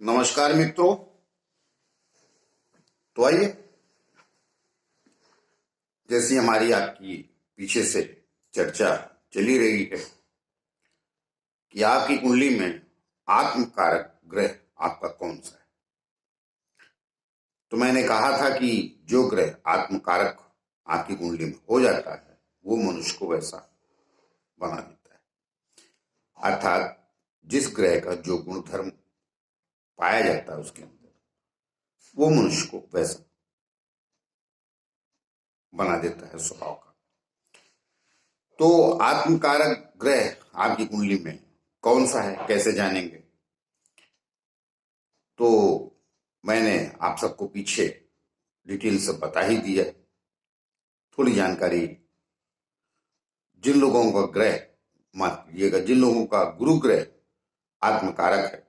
नमस्कार मित्रों। तो आइए, जैसी हमारी आपकी पीछे से चर्चा चली रही है कि आपकी कुंडली में आत्मकारक ग्रह आपका कौन सा है, तो मैंने कहा था कि जो ग्रह आत्मकारक आपकी कुंडली में हो जाता है वो मनुष्य को वैसा बना देता है। अर्थात जिस ग्रह का जो गुण धर्म पाया जाता है उसके अंदर, वो मनुष्य को वैसा बना देता है स्वभाव का। तो आत्मकारक ग्रह आपकी कुंडली में कौन सा है, कैसे जानेंगे? तो मैंने आप सबको पीछे डिटेल से बता ही दिया। थोड़ी जानकारी जिन लोगों का ग्रह, माफ कीजिएगा, जिन लोगों का गुरु ग्रह आत्मकारक है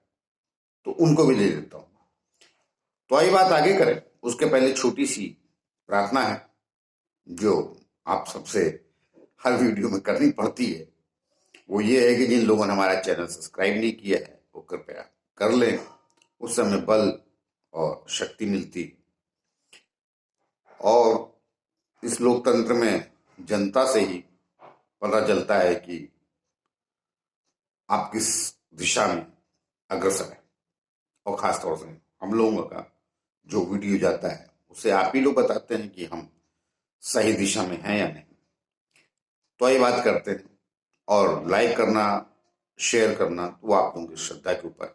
तो उनको भी दे देता हूं। तो आइए बात आगे करें, उसके पहले छोटी सी प्रार्थना है जो आप सबसे हर वीडियो में करनी पड़ती है। वो ये है कि जिन लोगों ने हमारा चैनल सब्सक्राइब नहीं किया है वो कृपया कर लें, उस समय बल और शक्ति मिलती। और इस लोकतंत्र में जनता से ही पता चलता है कि आप किस दिशा में अग्रसर है। और खासतौर से हम लोगों का जो वीडियो जाता है उसे आप ही लोग बताते हैं कि हम सही दिशा में हैं या नहीं। तो ये बात करते हैं, और लाइक करना, शेयर करना तो आप लोगों की श्रद्धा के ऊपर।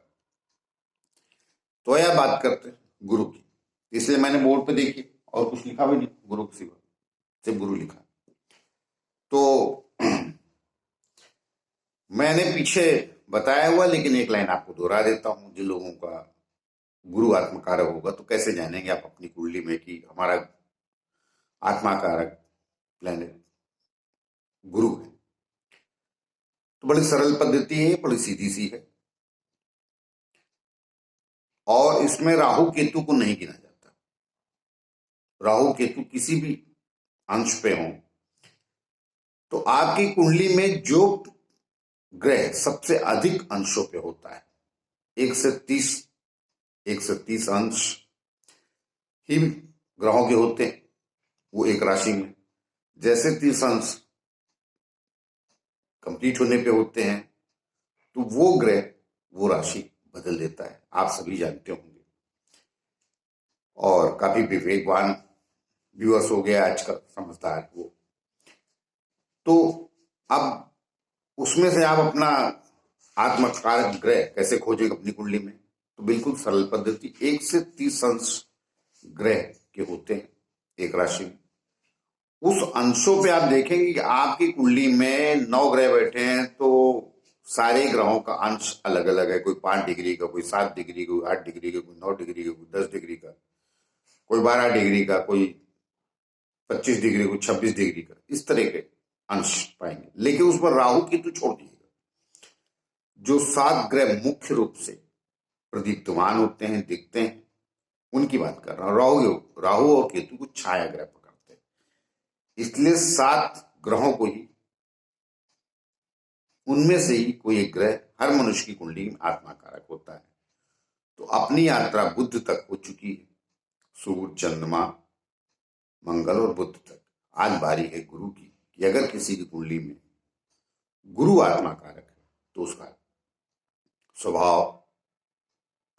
तो यह बात करते हैं गुरु की, इसलिए मैंने बोर्ड पे देखी और कुछ लिखा भी नहीं, गुरु के सिवा सिर्फ गुरु लिखा। तो मैंने पीछे बताया हुआ, लेकिन एक लाइन आपको दोहरा देता हूं। जिन लोगों का गुरु आत्मकारक होगा तो कैसे जानेंगे आप अपनी कुंडली में कि हमारा आत्माकारक प्लेनेट गुरु है? तो बड़ी सरल पद्धति है, बड़ी सीधी सी है, और इसमें राहु केतु को नहीं गिना जाता। राहु केतु किसी भी अंश पे हो तो आपकी कुंडली में जो ग्रह सबसे अधिक अंशों पे होता है, 1 से 30 अंश ही ग्रहों के होते हैं वो एक राशि में। जैसे 30 अंश कंप्लीट होने पे होते हैं तो वो ग्रह वो राशि बदल देता है, आप सभी जानते होंगे। और काफी विवेकवान व्यूअर्स हो गया आज का, समझदार वो। तो अब उसमें से आप अपना आत्मकारक ग्रह कैसे खोजेंगे अपनी कुंडली में? तो बिल्कुल सरल पद्धति, 1 से 30 अंश ग्रह के होते हैं एक राशि में। उस अंशों पे आप देखेंगे कि आपकी कुंडली में 9 ग्रह बैठे हैं तो सारे ग्रहों का अंश अलग अलग है। कोई 5 डिग्री का, कोई 7 डिग्री, कोई 8 डिग्री का, कोई 9 डिग्री का, कोई 10 डिग्री का, कोई 12 डिग्री का, कोई 25 डिग्री, कोई 26 डिग्री का, इस तरह के अंश पाएंगे। लेकिन उस पर राहु की तो छोड़ दीजिएगा। जो 7 ग्रह मुख्य रूप से प्रदीप्तमान होते हैं, दिखते हैं, उनकी बात कर रहा हूं। राहु और केतु को छाया ग्रह पकड़ते हैं, इसलिए 7 ग्रहों को ही, उनमें से ही कोई एक ग्रह हर मनुष्य की कुंडली में आत्माकारक होता है। तो अपनी यात्रा बुध तक हो चुकी है, सूर्य, चंद्रमा, मंगल और बुध तक। आज बारी है गुरु की, कि अगर किसी की कुंडली में गुरु आत्माकारक है तो उसका स्वभाव,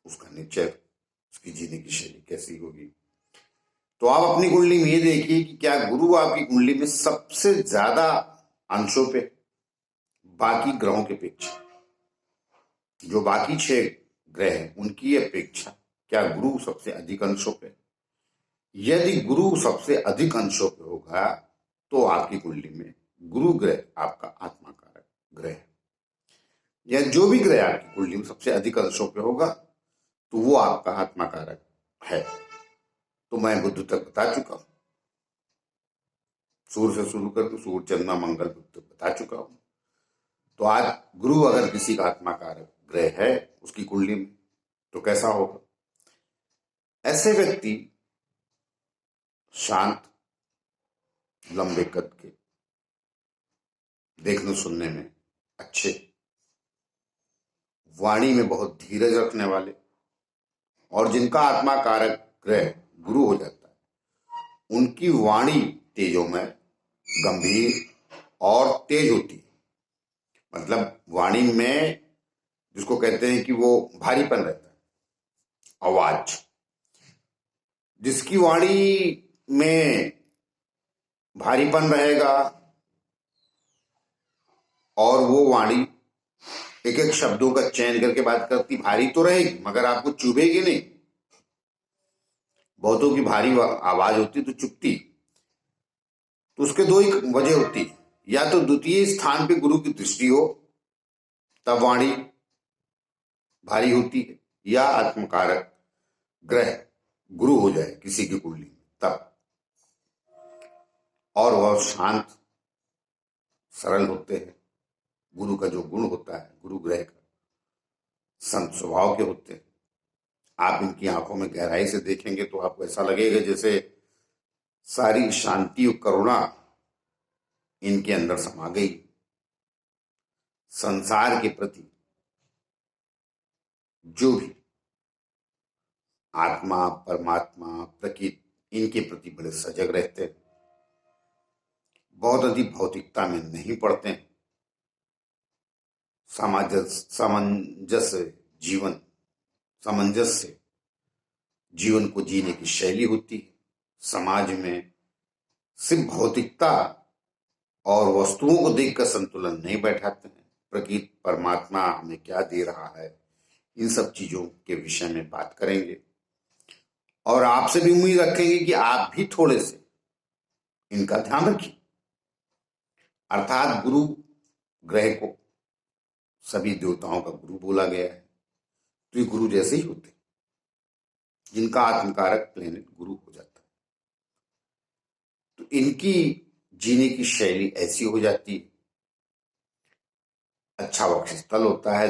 उसका नेचर, उसकी जीने की शैली कैसी होगी। तो आप अपनी कुंडली में ये देखिए कि क्या गुरु आपकी कुंडली में सबसे ज्यादा अंशों पे, बाकी ग्रहों की अपेक्षा, जो बाकी 6 ग्रह हैं उनकी अपेक्षा क्या गुरु सबसे अधिक अंशों पे? यदि गुरु सबसे अधिक अंशों पे होगा तो आपकी कुंडली में गुरु ग्रह आपका आत्माकारक ग्रह है। या जो भी ग्रह आपकी कुंडली में सबसे अधिक अंशों पे होगा तो वो आपका आत्माकारक है। तो मैं बुध तक बता चुका हूं, सूर्य से शुरू करके सूर्य, चंद्रमा, मंगल, बुध तक बता चुका हूं। तो आज गुरु अगर किसी का आत्माकारक ग्रह है उसकी कुंडली में तो कैसा होगा? ऐसे व्यक्ति शांत, लंबे कद के, देखने सुनने में अच्छे, वाणी में बहुत धीरज रखने वाले, और जिनका आत्मा कारक ग्रह गुरु हो जाता है उनकी वाणी तेजोमय, गंभीर और तेज होती है। मतलब वाणी में जिसको कहते हैं कि वो भारीपन रहता है, आवाज। जिसकी वाणी में भारीपन रहेगा और वो वाणी एक एक शब्दों का चयन करके बात करती, भारी तो रहेगी मगर आपको चुभेगी नहीं। बहुतों की भारी आवाज होती तो चुभती। तो उसके दो ही वजह होती, या तो द्वितीय स्थान पे गुरु की दृष्टि हो तब वाणी भारी होती है, या आत्मकारक ग्रह गुरु हो जाए किसी की कुंडली में तब, और वह शांत सरल होते हैं। गुरु का जो गुण होता है, गुरु ग्रह का संत स्वभाव के होते हैं। आप इनकी आंखों में गहराई से देखेंगे तो आपको ऐसा लगेगा जैसे सारी शांति और करुणा इनके अंदर समा गई। संसार के प्रति जो भी आत्मा, परमात्मा, प्रकृति, इनके प्रति बड़े सजग रहते हैं। बहुत अधिक भौतिकता में नहीं पड़ते हैं। सामंजस्य जीवन को जीने की शैली होती है। समाज में सिर्फ भौतिकता और वस्तुओं को देखकर संतुलन नहीं बैठाते हैं। प्रकृति, परमात्मा हमें क्या दे रहा है, इन सब चीजों के विषय में बात करेंगे और आपसे भी उम्मीद रखेंगे कि आप भी थोड़े से इनका ध्यान रखिए। अर्थात गुरु ग्रह को सभी देवताओं का गुरु बोला गया है, तो ये गुरु जैसे ही होते हैं जिनका आत्मकारक प्लेनेट गुरु हो जाता है। तो इनकी जीने की शैली ऐसी हो जाती है। अच्छा वक्षस्थल होता है,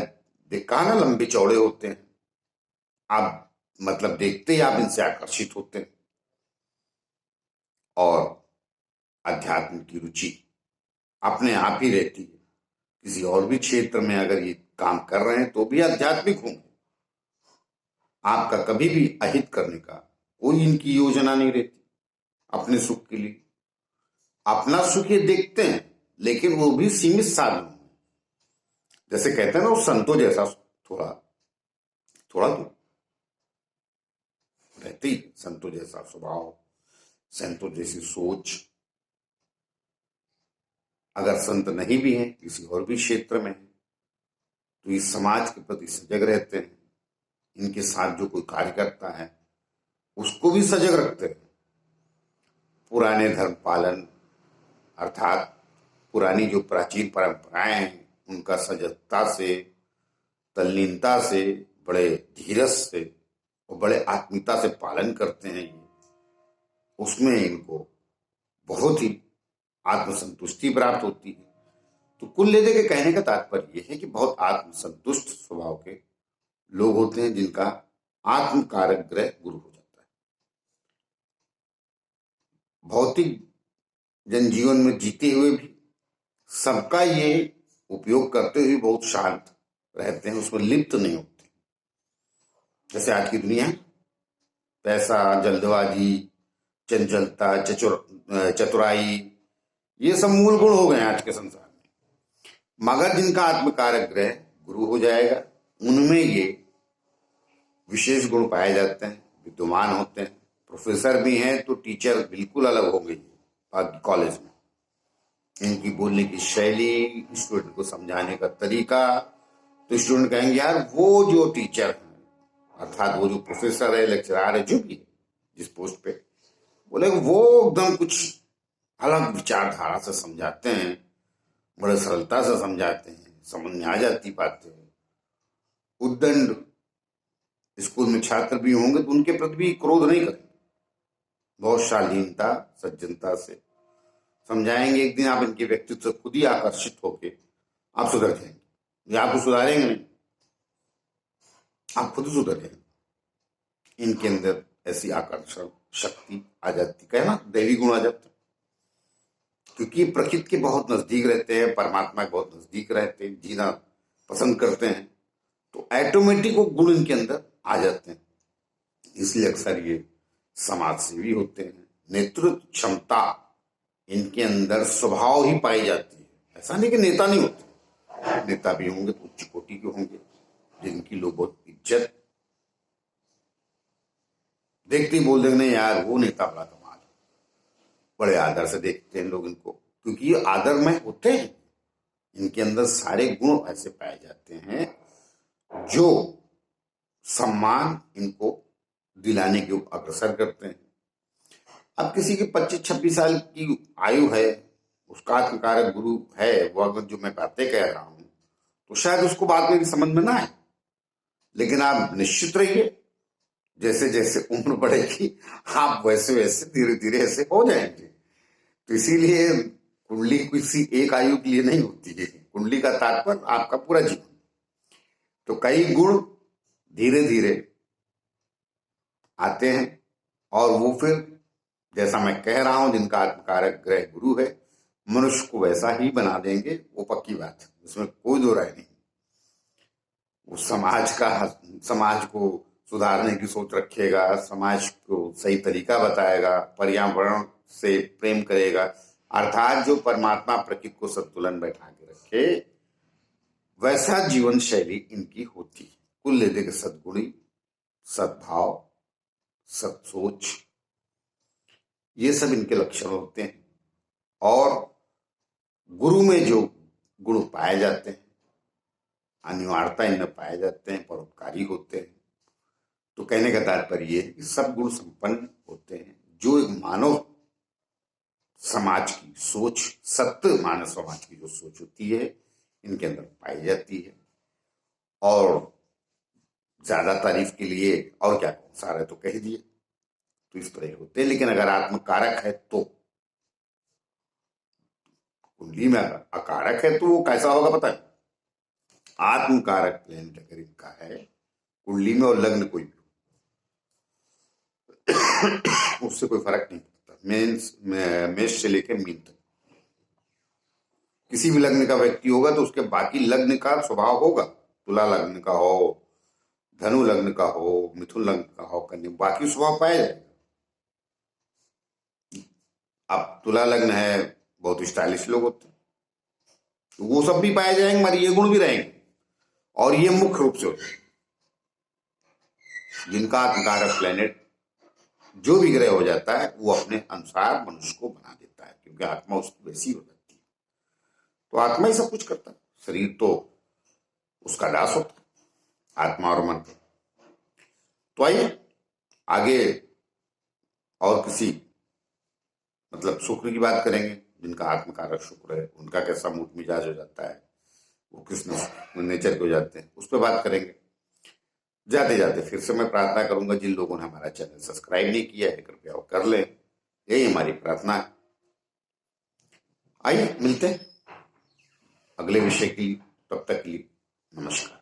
कहा ना लंबे चौड़े होते हैं, आप मतलब देखते ही आप इनसे आकर्षित होते हैं। और अध्यात्म की रुचि अपने आप ही रहती है। किसी और भी क्षेत्र में अगर ये काम कर रहे हैं तो भी आध्यात्मिक होंगे। आपका कभी भी अहित करने का कोई इनकी योजना नहीं रहती। अपने सुख के लिए अपना सुख ये देखते हैं, लेकिन वो भी सीमित साधनों में। जैसे कहते हैं ना, वो संतों जैसा थोड़ा थोड़ा तो रहते ही, संतों जैसा स्वभाव, संतों जैसी सोच। अगर संत नहीं भी हैं, किसी और भी क्षेत्र में हैं, तो इस समाज के प्रति सजग रहते हैं। इनके साथ जो कोई कार्य करता है उसको भी सजग रखते हैं। पुराने धर्म पालन अर्थात पुरानी जो प्राचीन परंपराएं हैं उनका सजगता से, तल्लीनता से, बड़े धीरज से और बड़े आत्मीयता से पालन करते हैं। ये उसमें इनको बहुत ही आत्मसंतुष्टि प्राप्त होती है। तो कुल लेने के कहने का तात्पर्य यह है कि बहुत आत्मसंतुष्ट स्वभाव के लोग होते हैं जिनका आत्मकारक ग्रह गुरु हो जाता है। भौतिक जनजीवन में जीते हुए भी सबका ये उपयोग करते हुए बहुत शांत रहते हैं, उसमें लिप्त नहीं होते। जैसे आज की दुनिया, पैसा, जल्दबाजी, चंचलता, चतुराई, ये सब मूल गुण हो गए आज के संसार में। मगर जिनका आत्मकारक ग्रह गुरु हो जाएगा उनमें ये विशेष गुण पाए जाते हैं, विद्यमान होते हैं। प्रोफेसर भी हैं तो टीचर बिल्कुल अलग हो गई है कॉलेज में। इनकी बोलने की शैली, स्टूडेंट को समझाने का तरीका, तो स्टूडेंट कहेंगे यार वो जो टीचर है, अर्थात वो जो प्रोफेसर है, लेक्चरर है, जो भी है जिस पोस्ट पे, बोले वो एकदम कुछ अलग विचारधारा से समझाते हैं, बड़े सरलता से समझाते हैं, समझ में आ जाती बातें। उद्दंड स्कूल में छात्र भी होंगे तो उनके प्रति भी क्रोध नहीं करेंगे, बहुत शालीनता, सज्जनता से समझाएंगे। एक दिन आप इनके व्यक्तित्व से खुद ही आकर्षित होके आप सुधर जाएंगे। ये आपको सुधारेंगे नहीं, आप खुद सुधर जाएंगे। इनके अंदर ऐसी आकर्षण शक्ति आ जाती, कहना दैवी गुण आ जाता, क्योंकि प्रकृति के बहुत नजदीक रहते हैं, परमात्मा के बहुत नजदीक रहते हैं, जीना पसंद करते हैं, तो ऑटोमेटिक वो गुण इनके अंदर आ जाते हैं। इसलिए अक्सर ये समाज सेवी होते हैं। नेतृत्व क्षमता इनके अंदर स्वभाव ही पाई जाती है। ऐसा नहीं कि नेता नहीं होते, नेता भी होंगे तो उच्च कोटि के होंगे, जिनकी लोग बहुत इज्जत देखते ही बोल देंगे नहीं यार वो नेता बड़ा कमाल है, बड़े आदर से देखते हैं लोग इनको, क्योंकि ये आदर में होते हैं। इनके अंदर सारे गुण ऐसे पाए जाते हैं जो सम्मान इनको दिलाने के अग्रसर करते हैं। अब किसी की 25-26 साल की आयु है, उसका आत्मकारक गुरु है, वो अगर जो मैं बातें कह रहा हूं तो शायद उसको बाद में भी समझ में ना आए, लेकिन आप निश्चित रहिए जैसे जैसे उम्र बढ़ेगी आप वैसे वैसे धीरे धीरे ऐसे हो जाएंगे। तो इसीलिए कुंडली किसी एक आयु के लिए नहीं होती है, कुंडली का तात्पर्य आपका पूरा जीवन। तो कई गुण धीरे धीरे आते हैं और वो फिर जैसा मैं कह रहा हूं जिनका आत्मकारक ग्रह गुरु है, मनुष्य को वैसा ही बना देंगे, वो पक्की बात है, उसमें कोई दो राय नहीं। वो समाज को सुधारने की सोच रखेगा, समाज को सही तरीका बताएगा, पर्यावरण से प्रेम करेगा, अर्थात जो परमात्मा प्रकृति को संतुलन बैठा के रखे वैसा जीवन शैली इनकी होती है। कुल लेते के सद्गुणी, सद्भाव, सत्सोच, ये सब इनके लक्षण होते हैं। और गुरु में जो गुण पाए जाते हैं, अनिवार्यता इनमें पाए जाते हैं, परोपकारी होते हैं। तो कहने का तात्पर्य ये है कि सब गुण संपन्न होते हैं जो एक मानव समाज की सोच, सत्य मानव समाज की जो सोच होती है इनके अंदर पाई जाती है। और ज्यादा तारीफ के लिए और क्या कहूं, सारे तो कह दिए। तो इस तरह होते हैं। लेकिन अगर आत्मकारक है तो, कुंडली में अगर अकारक है तो वो कैसा होगा पता है? आत्मकारक प्लेनेट अगर इनका है कुंडली में और लग्न कोई भी उससे कोई फर्क नहीं पड़ता। मेष से लेकर मीन तक किसी भी लग्न का व्यक्ति होगा तो उसके बाकी लग्न का स्वभाव होगा। तुला लग्न का हो, धनु लग्न का हो, मिथुन लग्न का हो, कन्या, बाकी स्वभाव पाया जाएगा। अब तुला लग्न है, बहुत स्टाइलिश लोग होते हैं, तो वो सब भी पाए जाएंगे, मगर ये गुण भी रहेंगे। और ये मुख्य रूप से होते हैं जिनका आत्मकारक प्लेनेट जो भी ग्रह हो जाता है वो अपने अनुसार मनुष्य को बना देता है, क्योंकि आत्मा उसकी वैसी हो जाती है। तो आत्मा ही सब कुछ करता है, शरीर तो उसका दास होता है, आत्मा और मन। तो आइए आगे और किसी मतलब शुक्र की बात करेंगे, जिनका आत्मकारक शुक्र है, उनका कैसा मूड मिजाज हो जाता है, वो किस नेचर के हो जाते हैं, उस पर बात करेंगे। जाते जाते फिर से मैं प्रार्थना करूंगा, जिन लोगों ने हमारा चैनल सब्सक्राइब नहीं किया है कृपया वो कर लें, यही हमारी प्रार्थना है। आइए मिलते हैं अगले विषय की, तब तक के लिए नमस्कार।